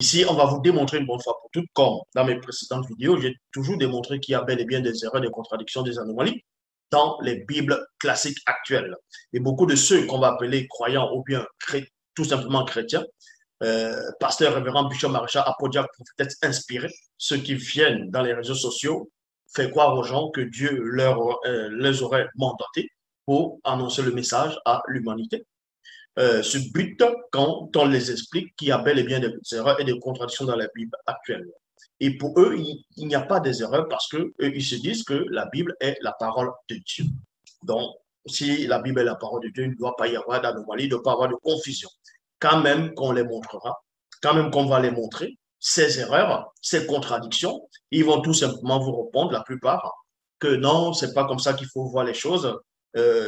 Ici, on va vous démontrer une bonne fois pour toutes, comme dans mes précédentes vidéos, j'ai toujours démontré qu'il y a bel et bien des erreurs, des contradictions, des anomalies dans les Bibles classiques actuelles. Et beaucoup de ceux qu'on va appeler croyants ou bien tout simplement chrétiens, pasteur, révérend, bishop, maréchal, apodiaque, prophètes inspirés, ceux qui viennent dans les réseaux sociaux, fait croire aux gens que Dieu les aurait mandatés pour annoncer le message à l'humanité. Ce but quand on les explique qu'il y a bel et bien des erreurs et des contradictions dans la Bible actuelle. Et pour eux, il n'y a pas des erreurs parce qu'eux, ils se disent que la Bible est la parole de Dieu. Donc, si la Bible est la parole de Dieu, il ne doit pas y avoir d'anomalie, il ne doit pas avoir de confusion. Quand même qu'on les montrera, quand même qu'on va les montrer, ces erreurs, ces contradictions, ils vont tout simplement vous répondre, la plupart, que non, c'est pas comme ça qu'il faut voir les choses.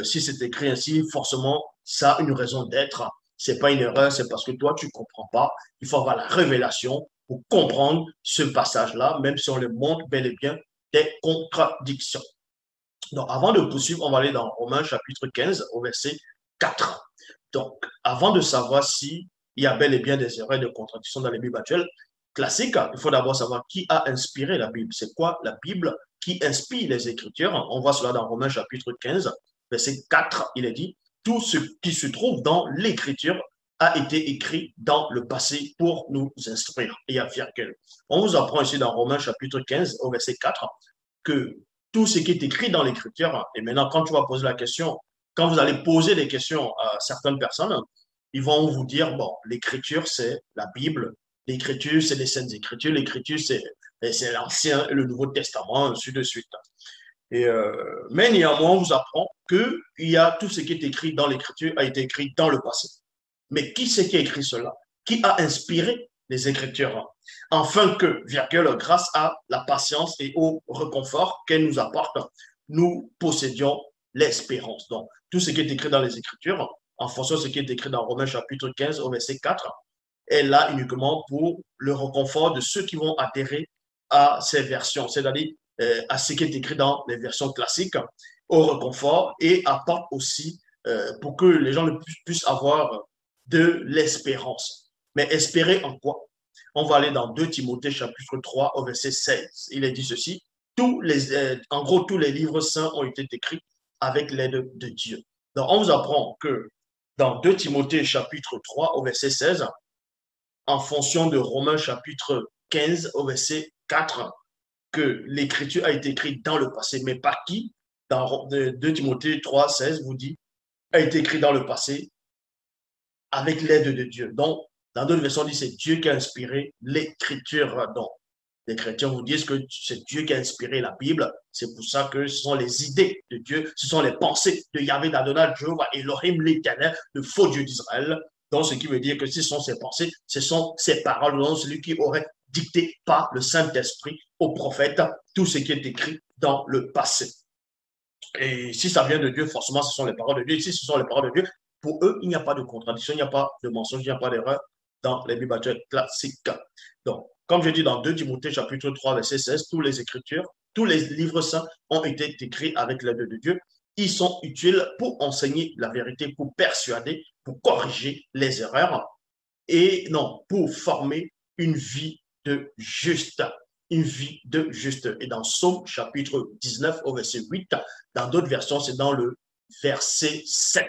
Si c'est écrit ainsi, forcément, ça a une raison d'être. C'est pas une erreur, c'est parce que toi, tu comprends pas. Il faut avoir la révélation pour comprendre ce passage-là, même si on le montre bel et bien des contradictions. Donc, avant de poursuivre, on va aller dans Romains chapitre 15 au verset 4. Donc, avant de savoir s'il y a bel et bien des erreurs et des contradictions dans les Bibles actuelles classiques, il faut d'abord savoir qui a inspiré la Bible. C'est quoi la Bible qui inspire les Écritures? On voit cela dans Romains chapitre 15, verset 4. Il est dit, tout ce qui se trouve dans l'Écriture a été écrit dans le passé pour nous instruire et affirmer. On vous apprend ici dans Romains chapitre 15 au verset 4 que tout ce qui est écrit dans l'Écriture, et maintenant quand tu vas poser la question, quand vous allez poser des questions à certaines personnes, ils vont vous dire, bon, l'Écriture c'est la Bible, l'Écriture c'est les Saintes Écritures, l'Écriture c'est l'Ancien et le Nouveau Testament, ainsi de suite. Mais néanmoins, on vous apprend que tout ce qui est écrit dans l'Écriture a été écrit dans le passé. Mais qui c'est qui a écrit cela? Qui a inspiré les Écritures? Afin que, virgule, grâce à la patience et au réconfort qu'elle nous apporte, nous possédions l'espérance. Donc, tout ce qui est écrit dans les Écritures, en fonction de ce qui est écrit dans Romains chapitre 15 au verset 4, est là uniquement pour le réconfort de ceux qui vont adhérer à ces versions, c'est-à-dire à ce qui est écrit dans les versions classiques, au réconfort, et apporte aussi pour que les gens puissent avoir de l'espérance. Mais espérer en quoi? On va aller dans 2 Timothée chapitre 3 au verset 16. Il est dit ceci, en gros, tous les livres saints ont été écrits avec l'aide de Dieu. Donc, on vous apprend que dans 2 Timothée chapitre 3 au verset 16, en fonction de Romains chapitre 15 au verset 4, que l'écriture a été écrite dans le passé, mais par qui? Dans 2 Timothée 3, 16 vous dit, a été écrit dans le passé avec l'aide de Dieu. Donc, dans d'autres versions, on dit c'est Dieu qui a inspiré l'écriture. Donc, les chrétiens vous disent que c'est Dieu qui a inspiré la Bible. C'est pour ça que ce sont les idées de Dieu, ce sont les pensées de Yahvé, d'Adonai, Jéhovah, Elohim, l'Éternel, le faux Dieu d'Israël. Donc, ce qui veut dire que ce sont ses pensées, ce sont ses paroles, donc celui qui aurait dicté par le Saint-Esprit aux prophètes tout ce qui est écrit dans le passé. Et si ça vient de Dieu, forcément, ce sont les paroles de Dieu. Et si ce sont les paroles de Dieu, pour eux, il n'y a pas de contradiction, il n'y a pas de mensonge, il n'y a pas d'erreur dans les Bibles classiques. Donc, comme je dis dans 2 Timothée chapitre 3, verset 16, tous les Écritures, tous les livres saints ont été écrits avec l'aide de Dieu. Ils sont utiles pour enseigner la vérité, pour persuader, pour corriger les erreurs et non, pour former une vie de juste. Une vie de juste. Et dans Psaume chapitre 19 au verset 8, dans d'autres versions, c'est dans le verset 7.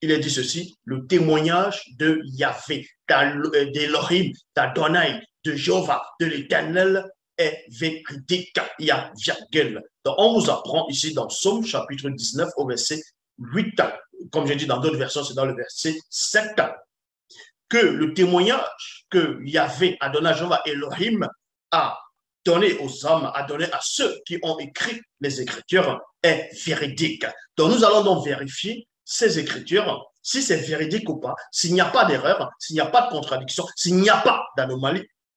Il est dit ceci, le témoignage de Yahvé, d'Elohim, d'Adonai, de Jéhovah, de l'Éternel est véridique. Il y a virgule. Donc, on vous apprend ici dans Psaume chapitre 19 au verset 8. Comme j'ai dit dans d'autres versions, c'est dans le verset 7. Que le témoignage que Yahvé, Adonai, Jéhovah, Elohim a donné aux hommes, a donné à ceux qui ont écrit les Écritures est véridique. Donc, nous allons donc vérifier ces Écritures, si c'est véridique ou pas, s'il n'y a pas d'erreur, s'il n'y a pas de contradiction, s'il n'y a pas d'anomalie,